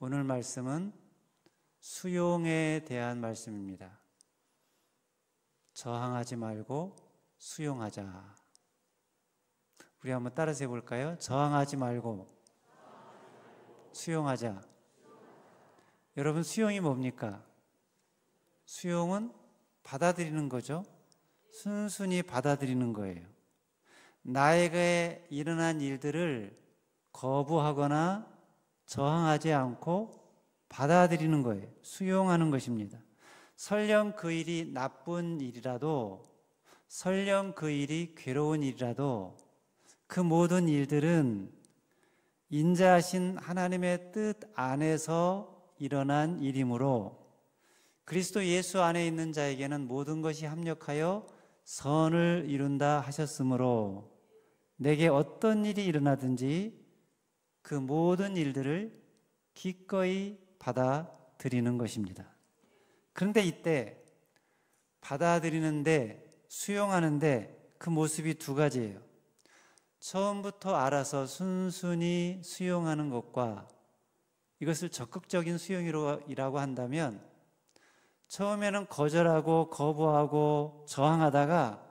오늘 말씀은 수용에 대한 말씀입니다. 저항하지 말고 수용하자. 우리 한번 따라서 해볼까요? 저항하지 말고 수용하자. 여러분, 수용이 뭡니까? 수용은 받아들이는 거죠. 순순히 받아들이는 거예요. 나에게 일어난 일들을 거부하거나 저항하지 않고 받아들이는 거예요. 수용하는 것입니다. 설령 그 일이 나쁜 일이라도, 설령 그 일이 괴로운 일이라도 그 모든 일들은 인자하신 하나님의 뜻 안에서 일어난 일이므로 그리스도 예수 안에 있는 자에게는 모든 것이 합력하여 선을 이룬다 하셨으므로 내게 어떤 일이 일어나든지 그 모든 일들을 기꺼이 받아들이는 것입니다. 그런데 이때 받아들이는데, 수용하는데 그 모습이 두 가지예요. 처음부터 알아서 순순히 수용하는 것과 이것을 적극적인 수용이라고 한다면, 처음에는 거절하고 거부하고 저항하다가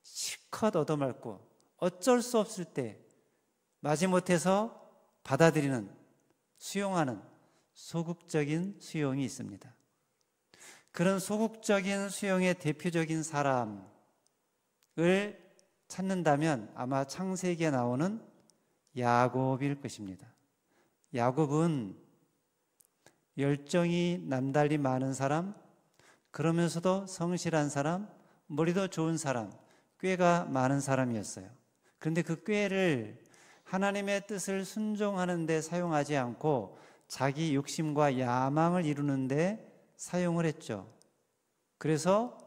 실컷 얻어맞고 어쩔 수 없을 때 마지못해서 받아들이는, 수용하는 소극적인 수용이 있습니다. 그런 소극적인 수용의 대표적인 사람을 찾는다면 아마 창세기에 나오는 야곱일 것입니다. 야곱은 열정이 남달리 많은 사람, 그러면서도 성실한 사람, 머리도 좋은 사람, 꾀가 많은 사람이었어요. 그런데 그 꾀를 하나님의 뜻을 순종하는 데 사용하지 않고 자기 욕심과 야망을 이루는 데 사용을 했죠. 그래서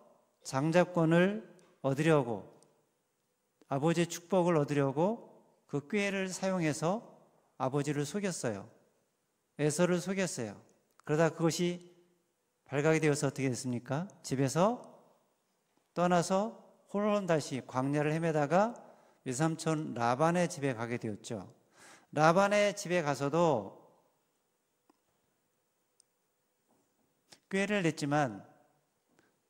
장자권을 얻으려고, 아버지의 축복을 얻으려고 그 꾀를 사용해서 아버지를 속였어요. 에서를 속였어요. 그러다 그것이 발각이 되어서 어떻게 됐습니까? 집에서 떠나서 홀로다시 광야를 헤매다가 외삼촌 라반의 집에 가게 되었죠. 라반의 집에 가서도 꾀를 냈지만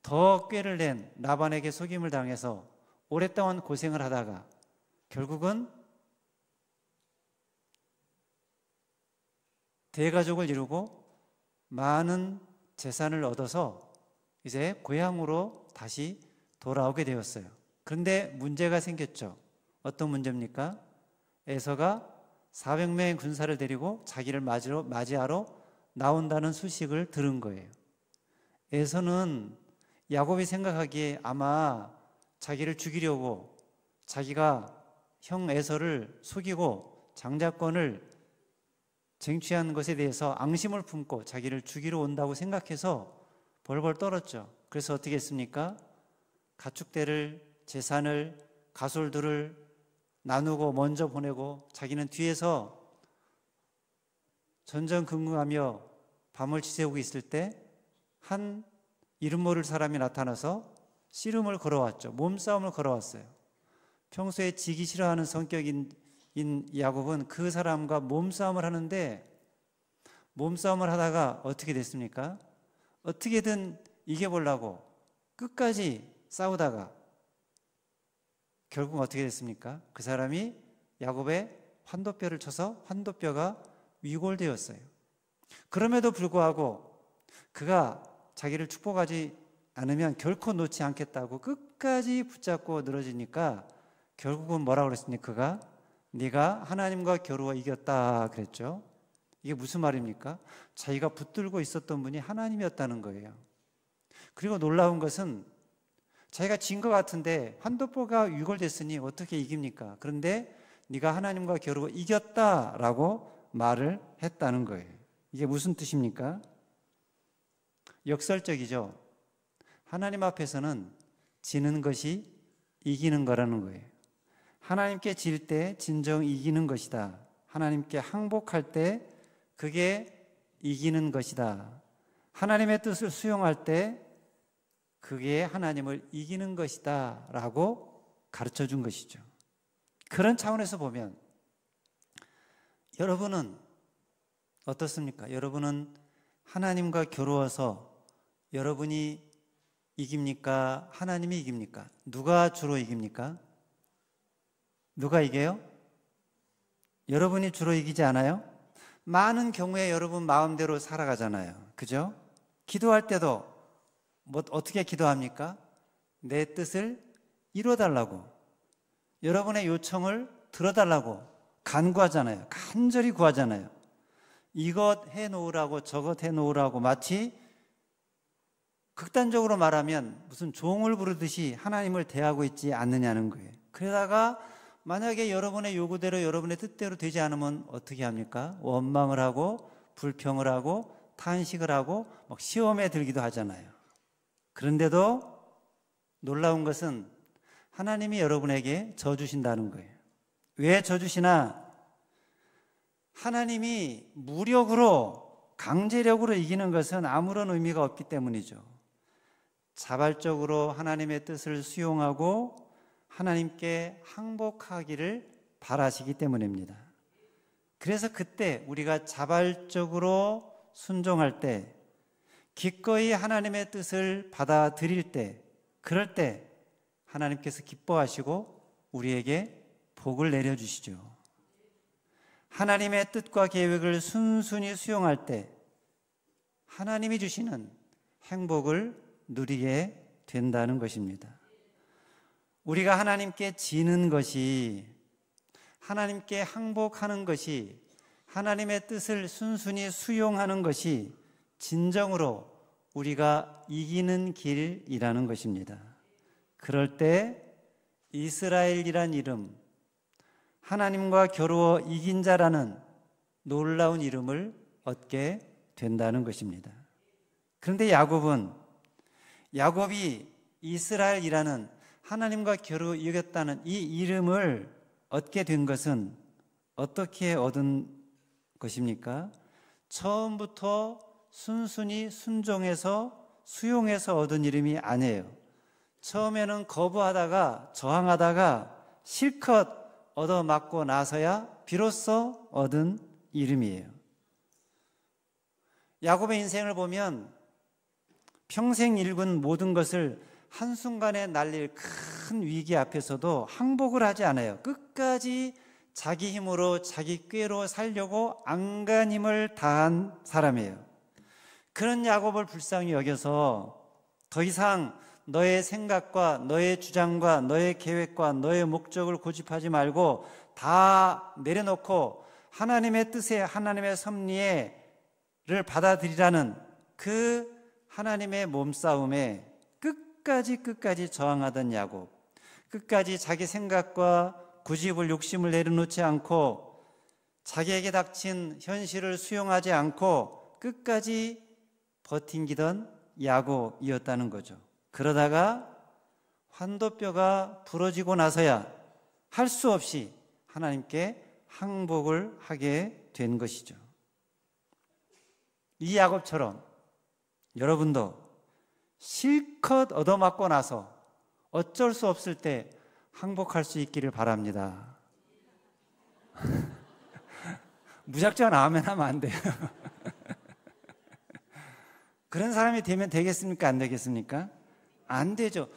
더 꾀를 낸 라반에게 속임을 당해서 오랫동안 고생을 하다가 결국은 대가족을 이루고 많은 재산을 얻어서 이제 고향으로 다시 돌아오게 되었어요. 그런데 문제가 생겼죠. 어떤 문제입니까? 에서가 400명의 군사를 데리고 자기를 맞이하러 나온다는 소식을 들은 거예요. 에서는 야곱이 생각하기에 아마 자기를 죽이려고, 자기가 형 에서를 속이고 장자권을 쟁취한 것에 대해서 앙심을 품고 자기를 죽이러 온다고 생각해서 벌벌 떨었죠. 그래서 어떻게 했습니까? 가축대를, 재산을, 가솔들을 나누고 먼저 보내고 자기는 뒤에서 전전긍긍하며 밤을 지새우고 있을 때 한 이름 모를 사람이 나타나서 씨름을 걸어왔죠. 몸싸움을 걸어왔어요. 평소에 지기 싫어하는 성격인 야곱은 그 사람과 몸싸움을 하는데, 몸싸움을 하다가 어떻게 됐습니까? 어떻게든 이겨보려고 끝까지 싸우다가 결국 어떻게 됐습니까? 그 사람이 야곱의 환도뼈를 쳐서 환도뼈가 위골되었어요. 그럼에도 불구하고 그가 자기를 축복하지 않으면 결코 놓지 않겠다고 끝까지 붙잡고 늘어지니까 결국은 뭐라고 그랬습니까? 그가 네가 하나님과 겨루어 이겼다 그랬죠. 이게 무슨 말입니까? 자기가 붙들고 있었던 분이 하나님이었다는 거예요. 그리고 놀라운 것은 자기가 진 것 같은데 환도뼈가 위골됐으니 어떻게 이깁니까? 그런데 네가 하나님과 겨루어 이겼다라고 말을 했다는 거예요. 이게 무슨 뜻입니까? 역설적이죠. 하나님 앞에서는 지는 것이 이기는 거라는 거예요. 하나님께 질 때 진정 이기는 것이다. 하나님께 항복할 때 그게 이기는 것이다. 하나님의 뜻을 수용할 때 그게 하나님을 이기는 것이다 라고 가르쳐 준 것이죠. 그런 차원에서 보면 여러분은 어떻습니까? 여러분은 하나님과 겨루어서 여러분이 이깁니까? 하나님이 이깁니까? 누가 주로 이깁니까? 누가 이겨요? 여러분이 주로 이기지 않아요? 많은 경우에 여러분 마음대로 살아가잖아요. 그죠? 기도할 때도 뭐 어떻게 기도합니까? 내 뜻을 이뤄달라고, 여러분의 요청을 들어달라고 간구하잖아요. 간절히 구하잖아요. 이것 해놓으라고 저것 해놓으라고, 마치 극단적으로 말하면 무슨 종을 부르듯이 하나님을 대하고 있지 않느냐는 거예요. 그러다가 만약에 여러분의 요구대로 여러분의 뜻대로 되지 않으면 어떻게 합니까? 원망을 하고 불평을 하고 탄식을 하고 막 시험에 들기도 하잖아요. 그런데도 놀라운 것은 하나님이 여러분에게 져 주신다는 거예요. 왜 져 주시나? 하나님이 무력으로, 강제력으로 이기는 것은 아무런 의미가 없기 때문이죠. 자발적으로 하나님의 뜻을 수용하고 하나님께 항복하기를 바라시기 때문입니다. 그래서 그때 우리가 자발적으로 순종할 때, 기꺼이 하나님의 뜻을 받아들일 때, 그럴 때 하나님께서 기뻐하시고 우리에게 복을 내려주시죠. 하나님의 뜻과 계획을 순순히 수용할 때 하나님이 주시는 행복을 누리게 된다는 것입니다. 우리가 하나님께 지는 것이, 하나님께 항복하는 것이, 하나님의 뜻을 순순히 수용하는 것이 진정으로 우리가 이기는 길이라는 것입니다. 그럴 때 이스라엘이란 이름, 하나님과 겨루어 이긴 자라는 놀라운 이름을 얻게 된다는 것입니다. 그런데 야곱이 이스라엘이라는 하나님과 겨루 이겼다는 이 이름을 얻게 된 것은 어떻게 얻은 것입니까? 처음부터 순순히 순종해서 수용해서 얻은 이름이 아니에요. 처음에는 거부하다가 저항하다가 실컷 얻어맞고 나서야 비로소 얻은 이름이에요. 야곱의 인생을 보면 평생 일군 모든 것을 한순간에 날릴 큰 위기 앞에서도 항복을 하지 않아요. 끝까지 자기 힘으로, 자기 꾀로 살려고 안간힘을 다한 사람이에요. 그런 야곱을 불쌍히 여겨서 더 이상 너의 생각과 너의 주장과 너의 계획과 너의 목적을 고집하지 말고 다 내려놓고 하나님의 뜻에, 하나님의 섭리를 받아들이라는 그 하나님의 몸싸움에 끝까지 저항하던 야곱, 끝까지 자기 생각과 구집을, 욕심을 내려놓지 않고 자기에게 닥친 현실을 수용하지 않고 끝까지 버틴기던 야곱이었다는 거죠. 그러다가 환도뼈가 부러지고 나서야 할 수 없이 하나님께 항복을 하게 된 것이죠. 이 야곱처럼 여러분도 실컷 얻어맞고 나서 어쩔 수 없을 때 항복할 수 있기를 바랍니다. 무작정 아멘 하면 안 돼요. 그런 사람이 되면 되겠습니까? 안 되겠습니까? 안 되죠.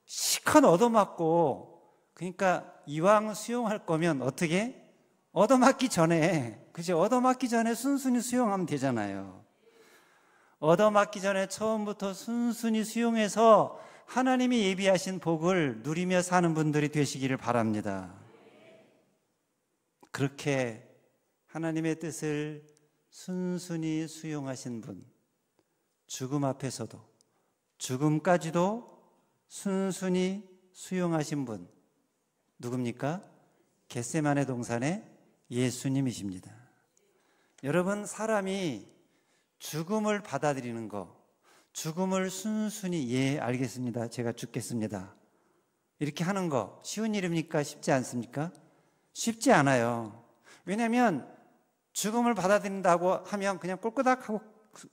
실컷 얻어맞고, 그러니까 이왕 수용할 거면 어떻게? 얻어맞기 전에, 그죠? 얻어맞기 전에 순순히 수용하면 되잖아요. 얻어맞기 전에 처음부터 순순히 수용해서 하나님이 예비하신 복을 누리며 사는 분들이 되시기를 바랍니다. 그렇게 하나님의 뜻을 순순히 수용하신 분, 죽음 앞에서도, 죽음까지도 순순히 수용하신 분, 누굽니까? 겟세마네 동산의 예수님이십니다. 여러분, 사람이 죽음을 받아들이는 거, 죽음을 순순히 예 알겠습니다, 제가 죽겠습니다, 이렇게 하는 거 쉬운 일입니까? 쉽지 않습니까? 쉽지 않아요. 왜냐하면 죽음을 받아들인다고 하면 그냥 꼴끄닥하고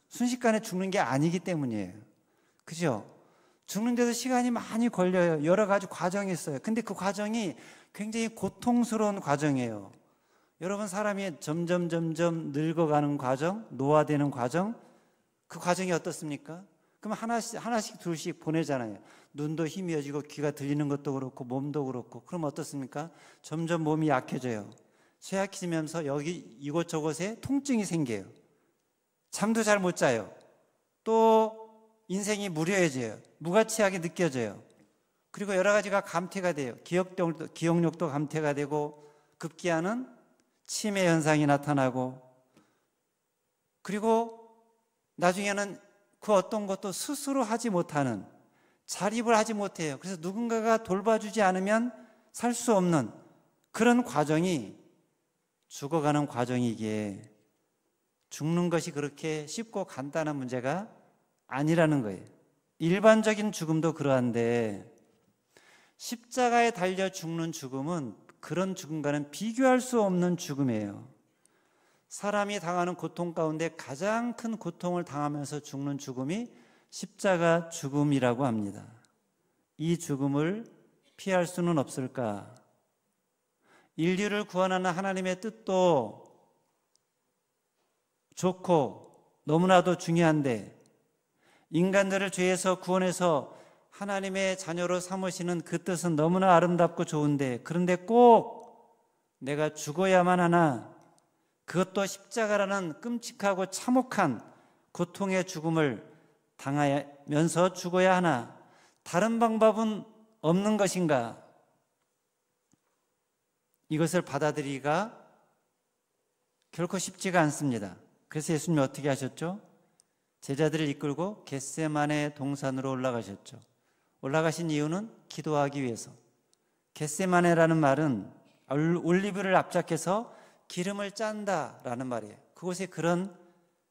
순식간에 죽는 게 아니기 때문이에요. 그죠? 죽는데도 시간이 많이 걸려요. 여러 가지 과정이 있어요. 근데 그 과정이 굉장히 고통스러운 과정이에요. 여러분, 사람이 점점 늙어가는 과정, 노화되는 과정, 그 과정이 어떻습니까? 그럼 하나씩 둘씩 보내잖아요. 눈도 희미해지고 귀가 들리는 것도 그렇고 몸도 그렇고. 그럼 어떻습니까? 점점 몸이 약해져요. 쇠약해지면서 여기 이곳저곳에 통증이 생겨요. 잠도 잘 못 자요. 또 인생이 무료해져요. 무가치하게 느껴져요. 그리고 여러 가지가 감퇴가 돼요. 기억력도 감퇴가 되고 급기야는 치매 현상이 나타나고, 그리고 나중에는 그 어떤 것도 스스로 하지 못하는, 자립을 하지 못해요. 그래서 누군가가 돌봐주지 않으면 살 수 없는 그런 과정이 죽어가는 과정이기에 죽는 것이 그렇게 쉽고 간단한 문제가 아니라는 거예요. 일반적인 죽음도 그러한데 십자가에 달려 죽는 죽음은 그런 죽음과는 비교할 수 없는 죽음이에요. 사람이 당하는 고통 가운데 가장 큰 고통을 당하면서 죽는 죽음이 십자가 죽음이라고 합니다. 이 죽음을 피할 수는 없을까? 인류를 구원하는 하나님의 뜻도 좋고 너무나도 중요한데, 인간들을 죄에서 구원해서 하나님의 자녀로 삼으시는 그 뜻은 너무나 아름답고 좋은데, 그런데 꼭 내가 죽어야만 하나, 그것도 십자가라는 끔찍하고 참혹한 고통의 죽음을 당하면서 죽어야 하나, 다른 방법은 없는 것인가? 이것을 받아들이기가 결코 쉽지가 않습니다. 그래서 예수님이 어떻게 하셨죠? 제자들을 이끌고 겟세마네 동산으로 올라가셨죠. 올라가신 이유는 기도하기 위해서. 겟세마네라는 말은 올리브를 압착해서 기름을 짠다라는 말이에요. 그곳에 그런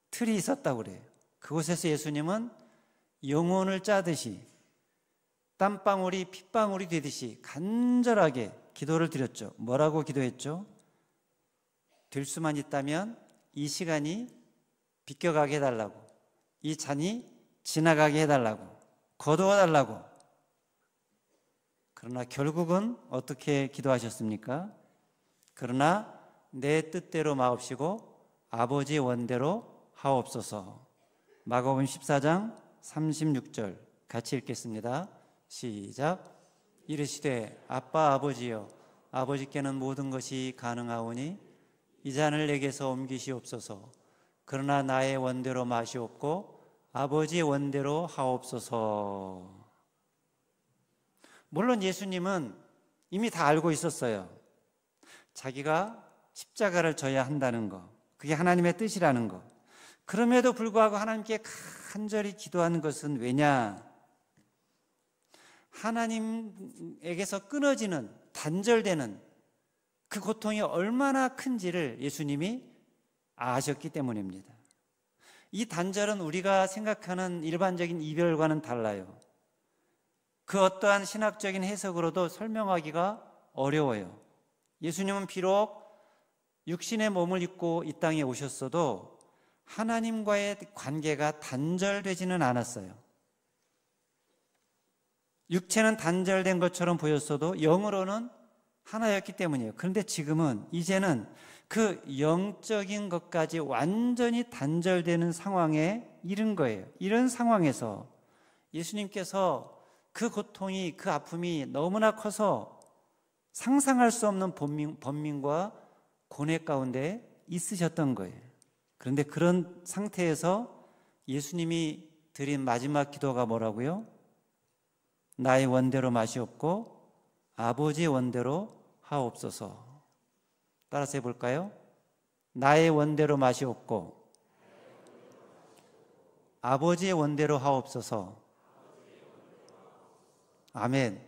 틀이 있었다고 그래요. 그곳에서 예수님은 영혼을 짜듯이 땀방울이 핏방울이 되듯이 간절하게 기도를 드렸죠. 뭐라고 기도했죠? 될 수만 있다면 이 시간이 비껴가게 해달라고, 이 잔이 지나가게 해달라고, 거두어달라고. 그러나 결국은 어떻게 기도하셨습니까? 그러나 내 뜻대로 마옵시고 아버지 원대로 하옵소서. 마가복음 14장 36절 같이 읽겠습니다. 시작. 이르시되 아빠 아버지여, 아버지께는 모든 것이 가능하오니 이 잔을 내게서 옮기시옵소서. 그러나 나의 원대로 마시옵고 아버지의 원대로 하옵소서. 물론 예수님은 이미 다 알고 있었어요. 자기가 십자가를 져야 한다는 거, 그게 하나님의 뜻이라는 거. 그럼에도 불구하고 하나님께 간절히 기도하는 것은 왜냐? 하나님에게서 끊어지는, 단절되는 그 고통이 얼마나 큰지를 예수님이 아셨기 때문입니다. 이 단절은 우리가 생각하는 일반적인 이별과는 달라요. 그 어떠한 신학적인 해석으로도 설명하기가 어려워요. 예수님은 비록 육신의 몸을 입고 이 땅에 오셨어도 하나님과의 관계가 단절되지는 않았어요. 육체는 단절된 것처럼 보였어도 영으로는 하나였기 때문이에요. 그런데 지금은, 이제는 그 영적인 것까지 완전히 단절되는 상황에 이른 거예요. 이런 상황에서 예수님께서 그 고통이, 그 아픔이 너무나 커서 상상할 수 없는 번민과 고뇌 가운데 있으셨던 거예요. 그런데 그런 상태에서 예수님이 드린 마지막 기도가 뭐라고요? 나의 원대로 마시옵고 아버지의 원대로 하옵소서. 따라서 해볼까요? 나의 원대로 마시옵고 아버지의 원대로 하옵소서. 아멘.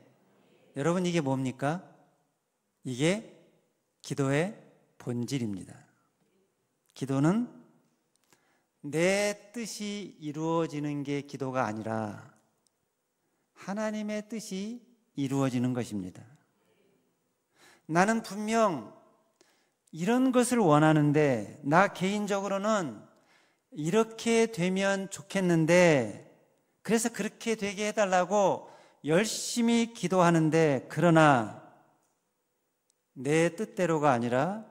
여러분, 이게 뭡니까? 이게 기도의 본질입니다. 기도는 내 뜻이 이루어지는 게 기도가 아니라 하나님의 뜻이 이루어지는 것입니다. 나는 분명 이런 것을 원하는데, 나 개인적으로는 이렇게 되면 좋겠는데, 그래서 그렇게 되게 해달라고 열심히 기도하는데, 그러나 내 뜻대로가 아니라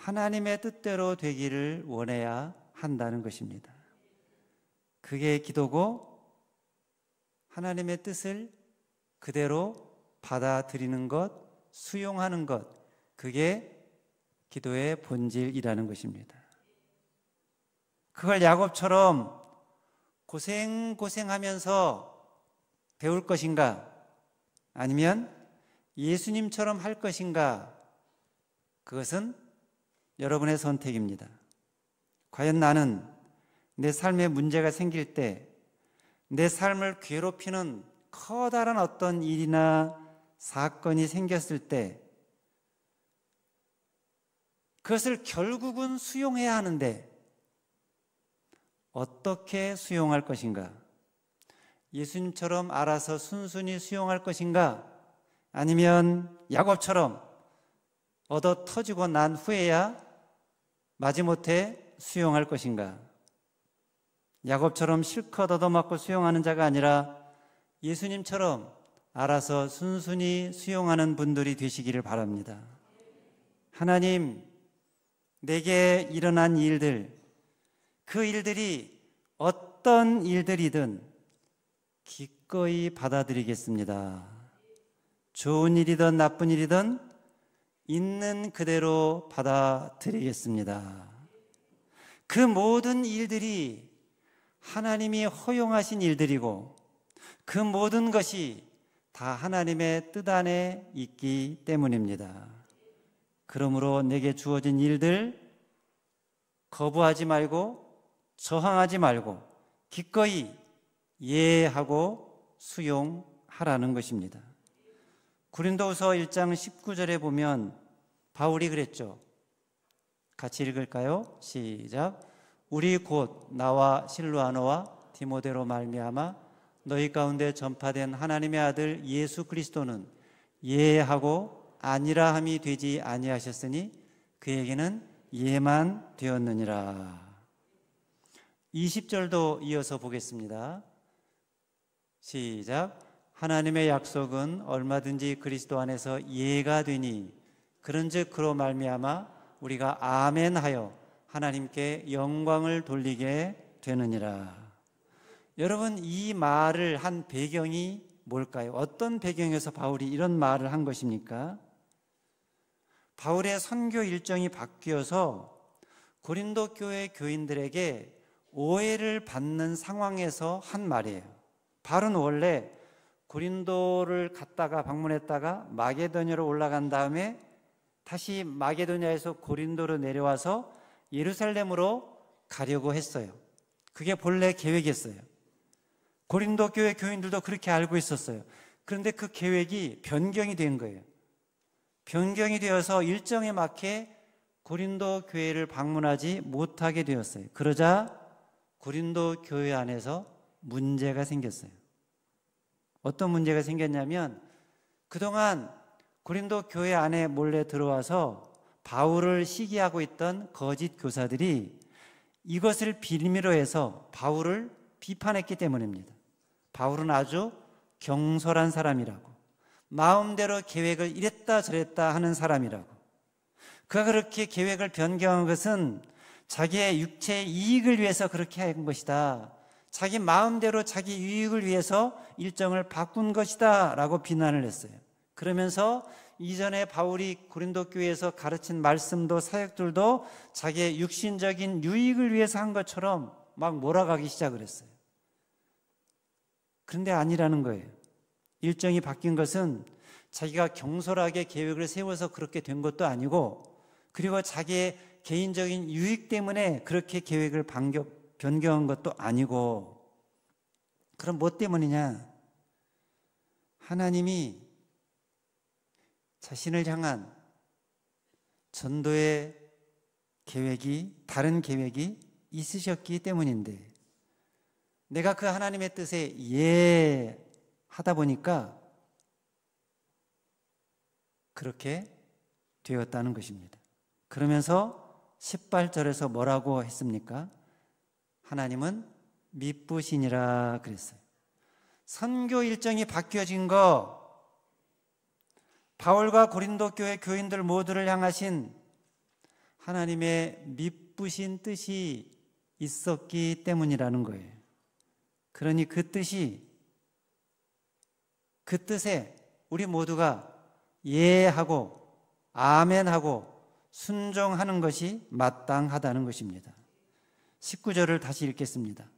하나님의 뜻대로 되기를 원해야 한다는 것입니다. 그게 기도고, 하나님의 뜻을 그대로 받아들이는 것, 수용하는 것, 그게 기도의 본질이라는 것입니다. 그걸 야곱처럼 고생하면서 배울 것인가? 아니면 예수님처럼 할 것인가? 그것은 여러분의 선택입니다. 과연 나는 내 삶에 문제가 생길 때, 내 삶을 괴롭히는 커다란 어떤 일이나 사건이 생겼을 때 그것을 결국은 수용해야 하는데 어떻게 수용할 것인가? 예수님처럼 알아서 순순히 수용할 것인가? 아니면 야곱처럼 얻어 터지고 난 후에야 마지못해 수용할 것인가? 야곱처럼 실컷 얻어맞고 수용하는 자가 아니라 예수님처럼 알아서 순순히 수용하는 분들이 되시기를 바랍니다. 하나님, 내게 일어난 일들, 그 일들이 어떤 일들이든 기꺼이 받아들이겠습니다. 좋은 일이든 나쁜 일이든 있는 그대로 받아들이겠습니다. 그 모든 일들이 하나님이 허용하신 일들이고 그 모든 것이 다 하나님의 뜻 안에 있기 때문입니다. 그러므로 내게 주어진 일들 거부하지 말고 저항하지 말고 기꺼이 이해하고 수용하라는 것입니다. 고린도후서 1장 19절에 보면 바울이 그랬죠. 같이 읽을까요? 시작. 우리 곧 나와 실루아노와 디모데로 말미암아 너희 가운데 전파된 하나님의 아들 예수 그리스도는 예하고 아니라함이 되지 아니하셨으니 그에게는 예만 되었느니라. 20절도 이어서 보겠습니다. 시작. 하나님의 약속은 얼마든지 그리스도 안에서 예가 되니 그런즉 그로 말미암아 우리가 아멘하여 하나님께 영광을 돌리게 되느니라. 여러분, 이 말을 한 배경이 뭘까요? 어떤 배경에서 바울이 이런 말을 한 것입니까? 바울의 선교 일정이 바뀌어서 고린도 교회 교인들에게 오해를 받는 상황에서 한 말이에요. 바울은 원래 고린도를 갔다가 방문했다가 마게도냐로 올라간 다음에 다시 마게도냐에서 고린도로 내려와서 예루살렘으로 가려고 했어요. 그게 본래 계획이었어요. 고린도 교회 교인들도 그렇게 알고 있었어요. 그런데 그 계획이 변경이 된 거예요. 변경이 되어서 일정에 맞게 고린도 교회를 방문하지 못하게 되었어요. 그러자 고린도 교회 안에서 문제가 생겼어요. 어떤 문제가 생겼냐면 그동안 고린도 교회 안에 몰래 들어와서 바울을 시기하고 있던 거짓 교사들이 이것을 빌미로 해서 바울을 비판했기 때문입니다. 바울은 아주 경솔한 사람이라고, 마음대로 계획을 이랬다 저랬다 하는 사람이라고, 그가 그렇게 계획을 변경한 것은 자기의 육체의 이익을 위해서 그렇게 한 것이다, 자기 마음대로 자기 유익을 위해서 일정을 바꾼 것이다 라고 비난을 했어요. 그러면서 이전에 바울이 고린도 교회에서 가르친 말씀도 사역들도 자기의 육신적인 유익을 위해서 한 것처럼 막 몰아가기 시작을 했어요. 그런데 아니라는 거예요. 일정이 바뀐 것은 자기가 경솔하게 계획을 세워서 그렇게 된 것도 아니고, 그리고 자기의 개인적인 유익 때문에 그렇게 계획을 변경한 것도 아니고, 그럼 뭐 때문이냐? 하나님이 자신을 향한 전도의 계획이, 다른 계획이 있으셨기 때문인데, 내가 그 하나님의 뜻에 예하다 보니까 그렇게 되었다는 것입니다. 그러면서 18절에서 뭐라고 했습니까? 하나님은 미쁘시니라 그랬어요. 선교 일정이 바뀌어진 거, 바울과 고린도 교회 교인들 모두를 향하신 하나님의 미쁘신 뜻이 있었기 때문이라는 거예요. 그러니 그 뜻에 우리 모두가 예하고 아멘하고 순종하는 것이 마땅하다는 것입니다. 19절을 다시 읽겠습니다.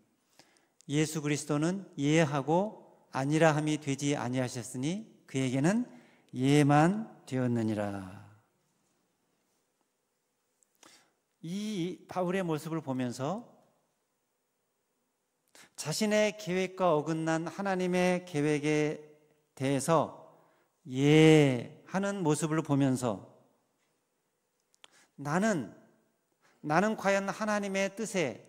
예수 그리스도는 예하고 아니라 함이 되지 아니하셨으니 그에게는 예만 되었느니라. 이 바울의 모습을 보면서 자신의 계획과 어긋난 하나님의 계획에 대해서 예하는 모습을 보면서 나는 과연 하나님의 뜻에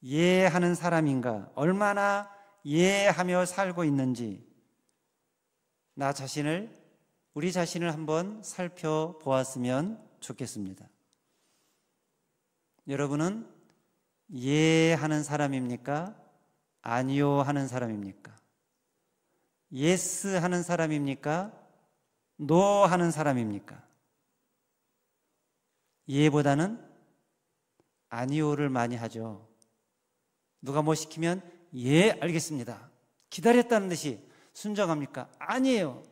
예하는 사람인가? 얼마나 예하며 살고 있는지 우리 자신을 한번 살펴보았으면 좋겠습니다. 여러분은 예하는 사람입니까? 아니요 하는 사람입니까? 예스 하는 사람입니까? 노 하는 사람입니까? 예보다는 아니요를 많이 하죠. 누가 뭐 시키면 예 알겠습니다. 기다렸다는 듯이 순종합니까? 아니에요.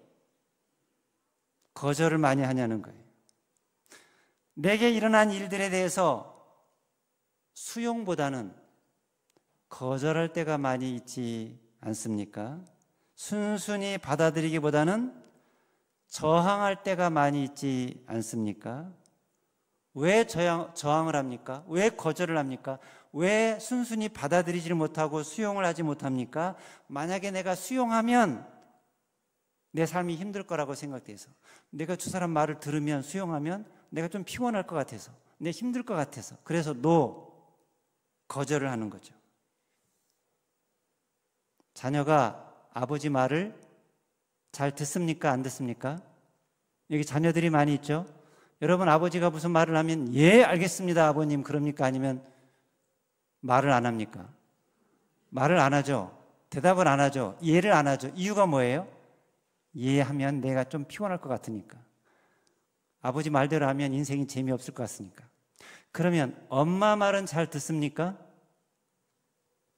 거절을 많이 하냐는 거예요. 내게 일어난 일들에 대해서 수용보다는 거절할 때가 많이 있지 않습니까? 순순히 받아들이기보다는 저항할 때가 많이 있지 않습니까? 왜 저항을 합니까? 왜 거절을 합니까? 왜 순순히 받아들이지를 못하고 수용을 하지 못합니까? 만약에 내가 수용하면 내 삶이 힘들 거라고 생각돼서, 내가 저 사람 말을 들으면 수용하면 내가 좀 피곤할 것 같아서, 내가 힘들 것 같아서, 그래서 거절을 하는 거죠. 자녀가 아버지 말을 잘 듣습니까? 안 듣습니까? 여기 자녀들이 많이 있죠? 여러분, 아버지가 무슨 말을 하면 예 알겠습니다 아버님 그럽니까? 아니면 말을 안 합니까? 말을 안 하죠. 대답을 안 하죠. 예를 안 하죠. 이유가 뭐예요? 예하면 내가 좀 피곤할 것 같으니까. 아버지 말대로 하면 인생이 재미없을 것 같으니까. 그러면 엄마 말은 잘 듣습니까?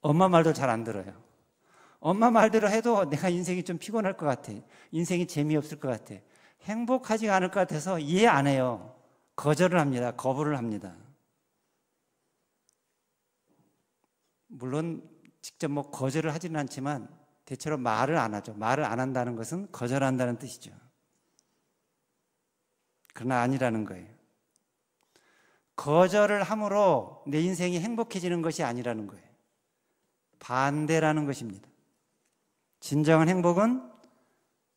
엄마 말도 잘 안 들어요. 엄마 말대로 해도 내가 인생이 좀 피곤할 것 같아. 인생이 재미없을 것 같아. 행복하지 않을 것 같아서 이해 안 해요. 거절을 합니다. 거부를 합니다. 물론 직접 거절을 하지는 않지만 대체로 말을 안 하죠. 말을 안 한다는 것은 거절한다는 뜻이죠. 그러나 아니라는 거예요. 거절을 함으로 내 인생이 행복해지는 것이 아니라는 거예요. 반대라는 것입니다. 진정한 행복은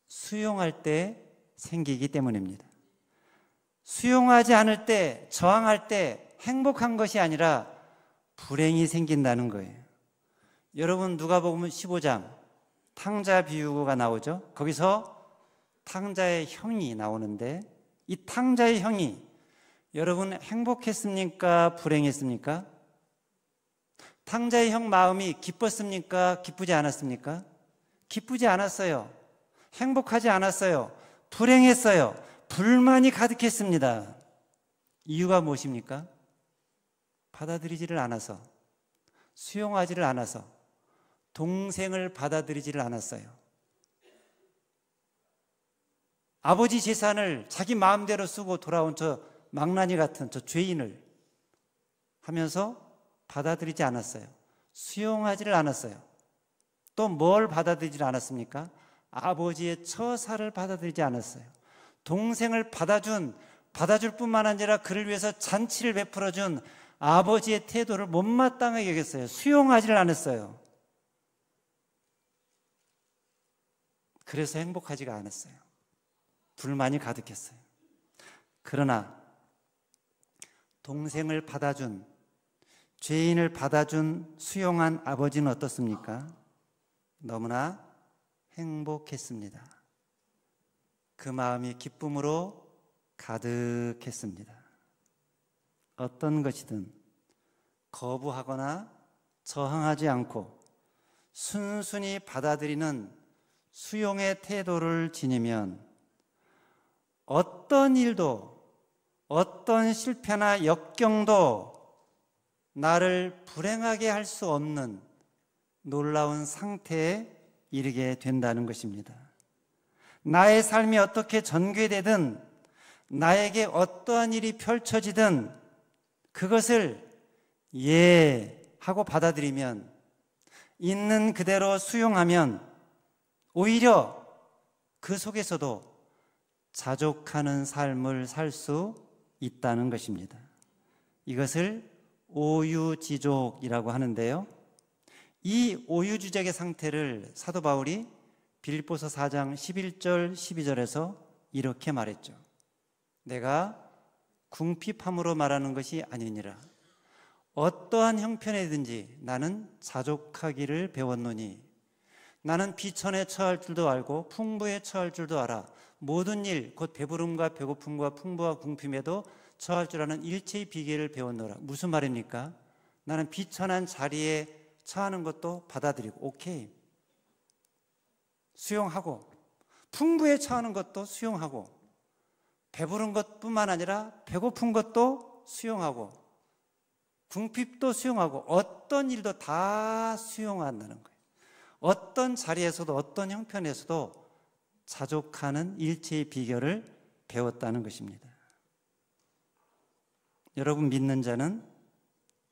수용할 때 생기기 때문입니다. 수용하지 않을 때, 저항할 때 행복한 것이 아니라 불행이 생긴다는 거예요. 여러분, 누가복음 15장 탕자 비유가 나오죠. 거기서 탕자의 형이 나오는데, 이 탕자의 형이 여러분 행복했습니까? 불행했습니까? 탕자의 형 마음이 기뻤습니까? 기쁘지 않았습니까? 기쁘지 않았어요. 행복하지 않았어요. 불행했어요. 불만이 가득했습니다. 이유가 무엇입니까? 받아들이지를 않아서, 수용하지를 않아서, 동생을 받아들이지를 않았어요. 아버지 재산을 자기 마음대로 쓰고 돌아온 저 망나니 같은 저 죄인을 하면서 받아들이지 않았어요. 수용하지를 않았어요. 또 뭘 받아들이지 않았습니까? 아버지의 처사를 받아들이지 않았어요. 동생을 받아줄 뿐만 아니라 그를 위해서 잔치를 베풀어준 아버지의 태도를 못마땅하게 여겼어요. 수용하지를 않았어요. 그래서 행복하지가 않았어요. 불만이 가득했어요. 그러나 동생을 받아준, 죄인을 받아준 수용한 아버지는 어떻습니까? 너무나 행복했습니다. 그 마음이 기쁨으로 가득했습니다. 어떤 것이든 거부하거나 저항하지 않고 순순히 받아들이는 수용의 태도를 지니면 어떤 일도 어떤 실패나 역경도 나를 불행하게 할 수 없는 놀라운 상태에 이르게 된다는 것입니다. 나의 삶이 어떻게 전개되든 나에게 어떠한 일이 펼쳐지든 그것을 예 하고 받아들이면, 있는 그대로 수용하면 오히려 그 속에서도 자족하는 삶을 살 수 있다는 것입니다. 이것을 오유지족이라고 하는데요, 이 오유지족의 상태를 사도 바울이 빌립보서 4장 11절 12절에서 이렇게 말했죠. 내가 궁핍함으로 말하는 것이 아니니라. 어떠한 형편이든지 나는 자족하기를 배웠노니 나는 비천에 처할 줄도 알고 풍부에 처할 줄도 알아. 모든 일 곧 배부름과 배고픔과 풍부와 궁핍에도 처할 줄 아는 일체의 비결을 배웠노라. 무슨 말입니까? 나는 비천한 자리에 처하는 것도 받아들이고 오케이, 수용하고, 풍부에 처하는 것도 수용하고, 배부른 것뿐만 아니라 배고픈 것도 수용하고, 궁핍도 수용하고, 어떤 일도 다 수용한다는 거예요. 어떤 자리에서도 어떤 형편에서도 자족하는 일체의 비결을 배웠다는 것입니다. 여러분, 믿는 자는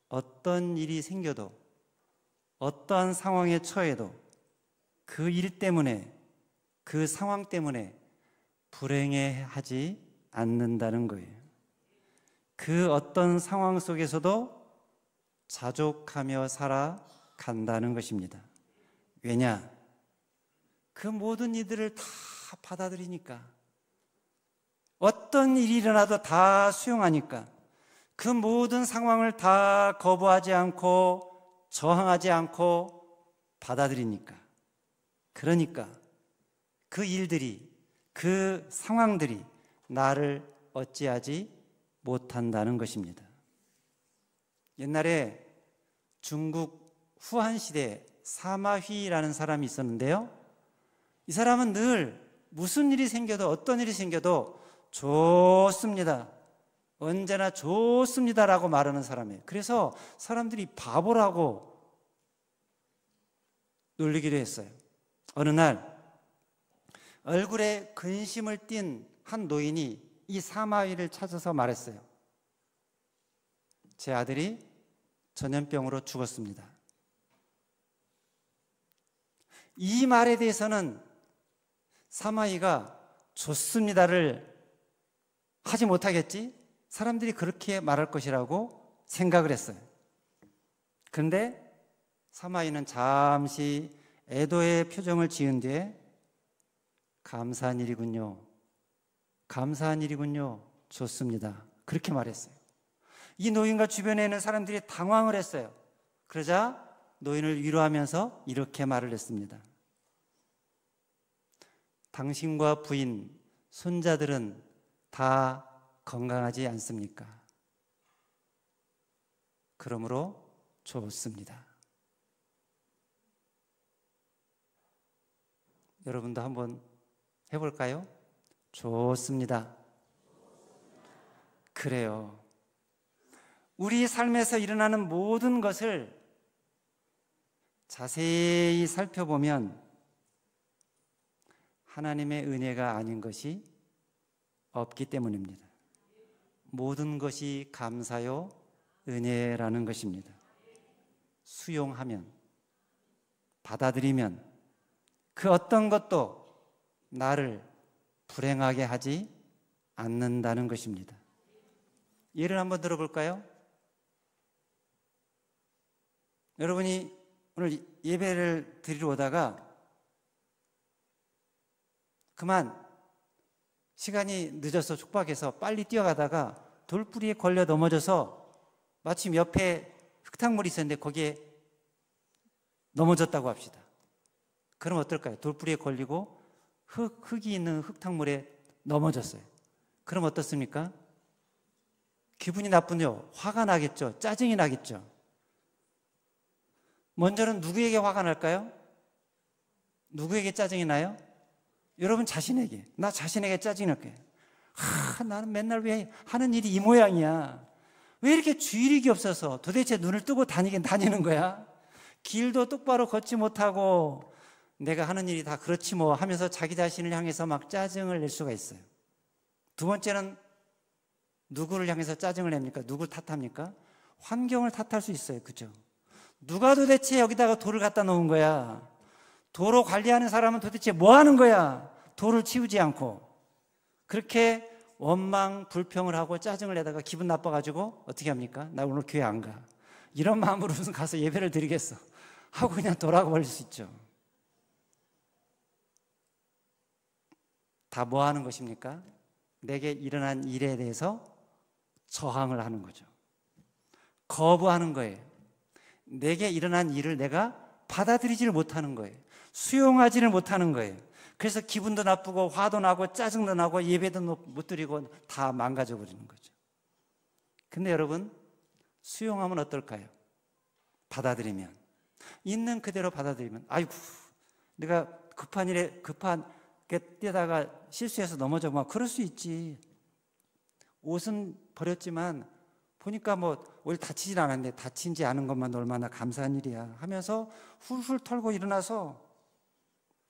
어떤 일이 생겨도, 어떠한 상황에 처해도 그 일 때문에, 그 상황 때문에 불행해하지 않는다는 거예요. 그 어떤 상황 속에서도 자족하며 살아간다는 것입니다. 왜냐? 그 모든 이들을 다 받아들이니까, 어떤 일이 일어나도 다 수용하니까, 그 모든 상황을 다 거부하지 않고 저항하지 않고 받아들이니까, 그러니까 그 일들이, 그 상황들이 나를 어찌하지 못한다는 것입니다. 옛날에 중국 후한 시대에 사마휘라는 사람이 있었는데요, 이 사람은 늘 무슨 일이 생겨도, 어떤 일이 생겨도 좋습니다, 언제나 좋습니다라고 말하는 사람이에요. 그래서 사람들이 바보라고 놀리기도 했어요. 어느 날 얼굴에 근심을 띤 한 노인이 이 사마위를 찾아서 말했어요. 제 아들이 전염병으로 죽었습니다. 이 말에 대해서는 사마위가 좋습니다를 하지 못하겠지? 사람들이 그렇게 말할 것이라고 생각을 했어요. 그런데 사마위는 잠시 애도의 표정을 지은 뒤에 감사한 일이군요, 감사한 일이군요, 좋습니다, 그렇게 말했어요. 이 노인과 주변에 있는 사람들이 당황을 했어요. 그러자 노인을 위로하면서 이렇게 말을 했습니다. 당신과 부인, 손자들은 다 건강하지 않습니까? 그러므로 좋습니다. 여러분도 한번 해볼까요? 좋습니다. 그래요. 우리 삶에서 일어나는 모든 것을 자세히 살펴보면 하나님의 은혜가 아닌 것이 없기 때문입니다. 모든 것이 감사요 은혜라는 것입니다. 수용하면, 받아들이면 그 어떤 것도 나를 불행하게 하지 않는다는 것입니다. 예를 한번 들어볼까요? 여러분이 오늘 예배를 드리러 오다가 그만 시간이 늦어서 촉박해서 빨리 뛰어가다가 돌뿌리에 걸려 넘어져서 마침 옆에 흙탕물이 있었는데 거기에 넘어졌다고 합시다. 그럼 어떨까요? 돌뿌리에 걸리고 흙이 있는 흙탕물에 넘어졌어요. 그럼 어떻습니까? 기분이 나쁜요. 화가 나겠죠. 짜증이 나겠죠. 먼저는 누구에게 화가 날까요? 누구에게 짜증이 나요? 여러분 자신에게, 나 자신에게 짜증이 날 거예요. 나는 맨날 왜 하는 일이 이 모양이야? 왜 이렇게 주의력이 없어서 도대체 눈을 뜨고 다니는 거야? 길도 똑바로 걷지 못하고 내가 하는 일이 다 그렇지 뭐 하면서 자기 자신을 향해서 막 짜증을 낼 수가 있어요. 두 번째는 누구를 향해서 짜증을 냅니까? 누구를 탓합니까? 환경을 탓할 수 있어요. 그죠? 누가 도대체 여기다가 돌을 갖다 놓은 거야? 도로 관리하는 사람은 도대체 뭐 하는 거야? 도를 치우지 않고. 그렇게 원망, 불평을 하고 짜증을 내다가 기분 나빠가지고 어떻게 합니까? 나 오늘 교회 안 가. 이런 마음으로 무슨 가서 예배를 드리겠어. 하고 그냥 돌아가 버릴 수 있죠. 다 뭐 하는 것입니까? 내게 일어난 일에 대해서 저항을 하는 거죠. 거부하는 거예요. 내게 일어난 일을 내가 받아들이지를 못하는 거예요. 수용하지를 못하는 거예요. 그래서 기분도 나쁘고 화도 나고 짜증도 나고 예배도 못 드리고 다 망가져 버리는 거죠. 근데 여러분, 수용하면 어떨까요? 받아들이면, 있는 그대로 받아들이면, 아이고 내가 급하게 뛰다가 실수해서 넘어져, 그럴 수 있지. 옷은 버렸지만 보니까 오히려 다치진 않았는데 다치지 않은 것만 얼마나 감사한 일이야 하면서 훌훌 털고 일어나서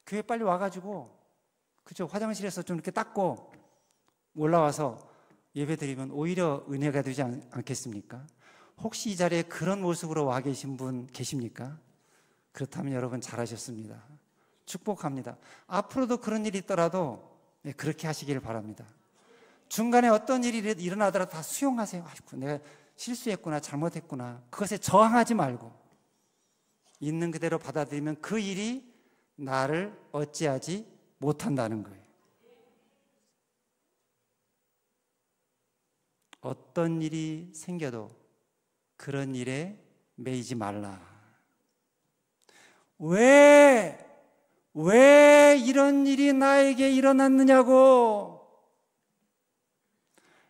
교회 빨리 와가지고, 그죠? 화장실에서 좀 이렇게 닦고 올라와서 예배 드리면 오히려 은혜가 되지 않겠습니까? 혹시 이 자리에 그런 모습으로 와 계신 분 계십니까? 그렇다면 여러분 잘하셨습니다. 축복합니다. 앞으로도 그런 일이 있더라도 그렇게 하시길 바랍니다. 중간에 어떤 일이 일어나더라도 다 수용하세요. 아이고, 내가 실수했구나, 잘못했구나. 그것에 저항하지 말고 있는 그대로 받아들이면 그 일이 나를 어찌하지 못한다는 거예요. 어떤 일이 생겨도 그런 일에 매이지 말라. 왜 이런 일이 나에게 일어났느냐고.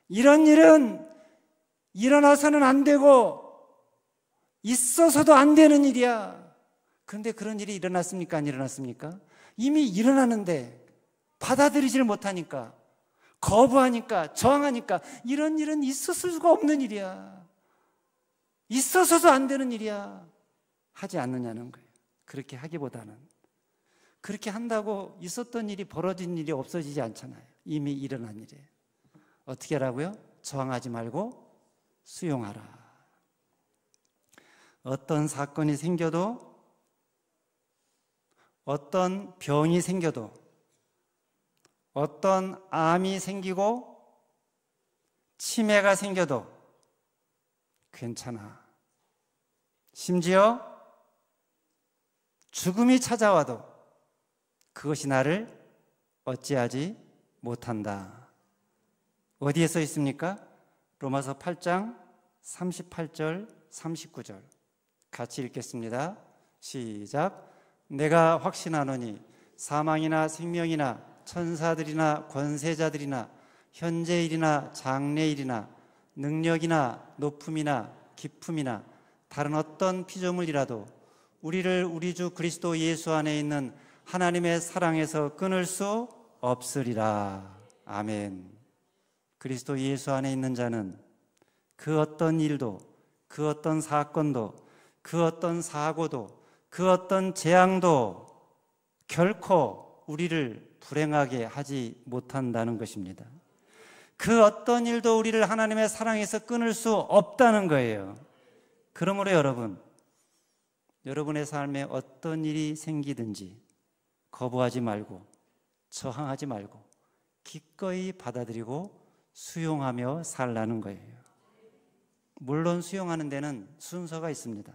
이런 일은 일어나서는 안 되고 있어서도 안 되는 일이야. 그런데 그런 일이 일어났습니까? 안 일어났습니까? 이미 일어나는데 받아들이지를 못하니까, 거부하니까, 저항하니까 이런 일은 있었을 수가 없는 일이야. 있어서도 안 되는 일이야. 하지 않느냐는 거예요. 그렇게 하기보다는, 그렇게 한다고 있었던 일이, 벌어진 일이 없어지지 않잖아요. 이미 일어난 일이에요. 어떻게 하라고요? 저항하지 말고 수용하라. 어떤 사건이 생겨도, 어떤 병이 생겨도, 어떤 암이 생기고 치매가 생겨도 괜찮아. 심지어 죽음이 찾아와도 그것이 나를 어찌하지 못한다. 어디에 써 있습니까? 로마서 8장 38절 39절 같이 읽겠습니다. 시작. 내가 확신하노니 사망이나 생명이나 천사들이나 권세자들이나 현재일이나 장래일이나 능력이나 높음이나 깊음이나 다른 어떤 피조물이라도 우리를 우리 주 그리스도 예수 안에 있는 하나님의 사랑에서 끊을 수 없으리라. 아멘. 그리스도 예수 안에 있는 자는 그 어떤 일도, 그 어떤 사건도, 그 어떤 사고도, 그 어떤 재앙도 결코 우리를 불행하게 하지 못한다는 것입니다. 그 어떤 일도 우리를 하나님의 사랑에서 끊을 수 없다는 거예요. 그러므로 여러분의 삶에 어떤 일이 생기든지 거부하지 말고 저항하지 말고 기꺼이 받아들이고 수용하며 살라는 거예요. 물론 수용하는 데는 순서가 있습니다.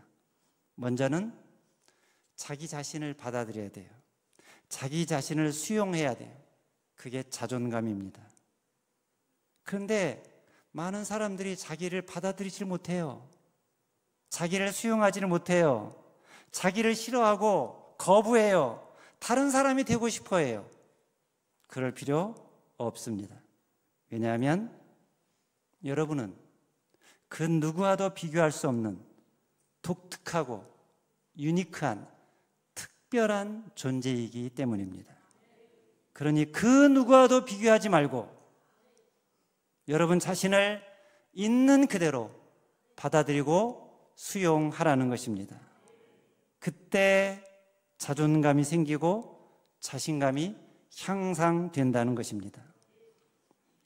먼저는 자기 자신을 받아들여야 돼요. 자기 자신을 수용해야 돼요. 그게 자존감입니다. 그런데 많은 사람들이 자기를 받아들이질 못해요. 자기를 수용하지를 못해요. 자기를 싫어하고 거부해요. 다른 사람이 되고 싶어 해요. 그럴 필요 없습니다. 왜냐하면 여러분은 그 누구와도 비교할 수 없는 독특하고 유니크한 특별한 존재이기 때문입니다. 그러니 그 누구와도 비교하지 말고 여러분 자신을 있는 그대로 받아들이고 수용하라는 것입니다. 그때 자존감이 생기고 자신감이 향상된다는 것입니다.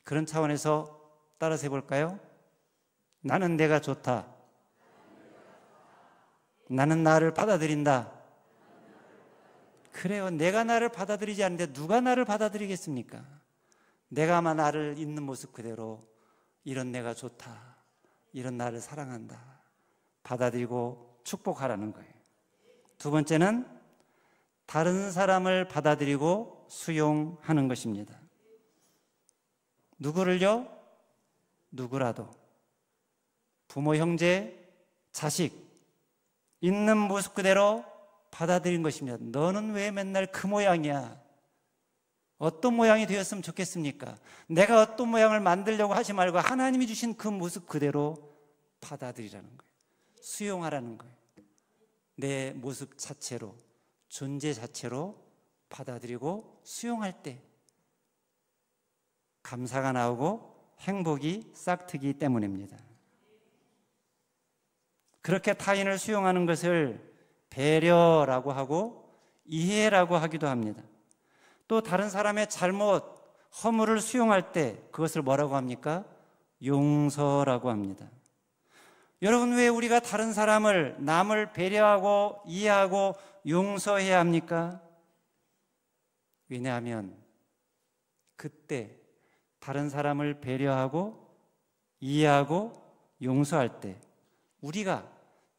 그런 차원에서 따라서 해볼까요? 나는 내가 좋다. 나는 나를 받아들인다. 그래요. 내가 나를 받아들이지 않는데 누가 나를 받아들이겠습니까? 내가 아마 나를 있는 모습 그대로 이런 내가 좋다. 이런 나를 사랑한다. 받아들이고 축복하라는 거예요. 두 번째는 다른 사람을 받아들이고 수용하는 것입니다. 누구를요? 누구라도. 부모, 형제, 자식 있는 모습 그대로 받아들인 것입니다. 너는 왜 맨날 그 모양이야? 어떤 모양이 되었으면 좋겠습니까? 내가 어떤 모양을 만들려고 하지 말고 하나님이 주신 그 모습 그대로 받아들이라는 거예요. 수용하라는 거예요. 내 모습 자체로, 존재 자체로 받아들이고 수용할 때 감사가 나오고 행복이 싹트기 때문입니다. 그렇게 타인을 수용하는 것을 배려라고 하고 이해라고 하기도 합니다. 또 다른 사람의 잘못, 허물을 수용할 때 그것을 뭐라고 합니까? 용서라고 합니다. 여러분, 왜 우리가 다른 사람을, 남을 배려하고 이해하고 용서해야 합니까? 왜냐하면 그때 다른 사람을 배려하고 이해하고 용서할 때 우리가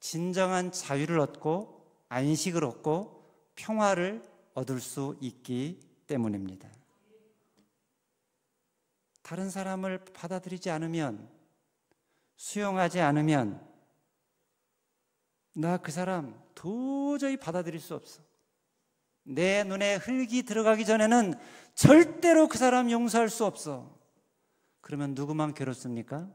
진정한 자유를 얻고 안식을 얻고 평화를 얻을 수 있기 때문입니다. 다른 사람을 받아들이지 않으면, 수용하지 않으면 나 그 사람 도저히 받아들일 수 없어. 내 눈에 흙이 들어가기 전에는 절대로 그 사람 용서할 수 없어. 그러면 누구만 괴롭습니까?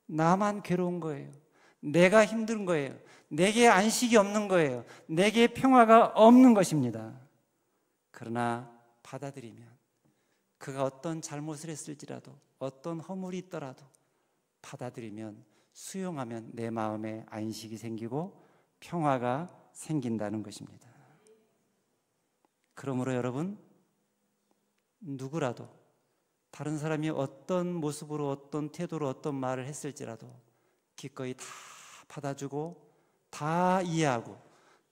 나만 괴로운 거예요. 내가 힘든 거예요. 내게 안식이 없는 거예요. 내게 평화가 없는 것입니다. 그러나 받아들이면, 그가 어떤 잘못을 했을지라도, 어떤 허물이 있더라도 받아들이면, 수용하면 내 마음에 안식이 생기고 평화가 생긴다는 것입니다. 그러므로 여러분, 누구라도 다른 사람이 어떤 모습으로, 어떤 태도로, 어떤 말을 했을지라도 기꺼이 다 받아주고 다 이해하고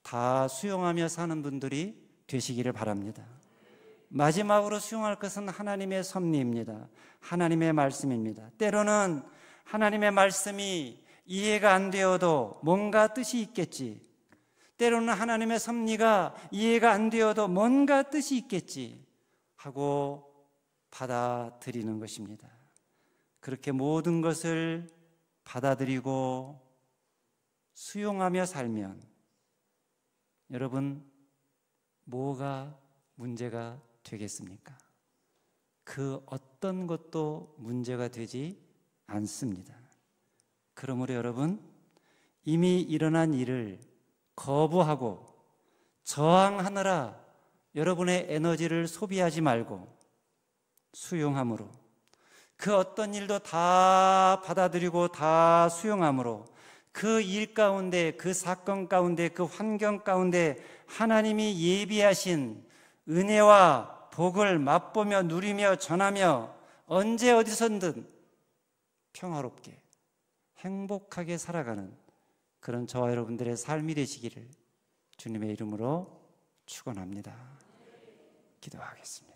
다 수용하며 사는 분들이 되시기를 바랍니다. 마지막으로 수용할 것은 하나님의 섭리입니다. 하나님의 말씀입니다. 때로는 하나님의 말씀이 이해가 안 되어도 뭔가 뜻이 있겠지. 때로는 하나님의 섭리가 이해가 안 되어도 뭔가 뜻이 있겠지 하고 받아들이는 것입니다. 그렇게 모든 것을 받아들이고 수용하며 살면 여러분, 뭐가 문제가 되겠습니까? 그 어떤 것도 문제가 되지 않습니다. 그러므로 여러분, 이미 일어난 일을 거부하고 저항하느라 여러분의 에너지를 소비하지 말고 수용함으로, 그 어떤 일도 다 받아들이고 다 수용함으로 그 일 가운데, 그 사건 가운데, 그 환경 가운데 하나님이 예비하신 은혜와 복을 맛보며 누리며 전하며 언제 어디서든 평화롭게 행복하게 살아가는 그런 저와 여러분들의 삶이 되시기를 주님의 이름으로 축원합니다. 기도하겠습니다.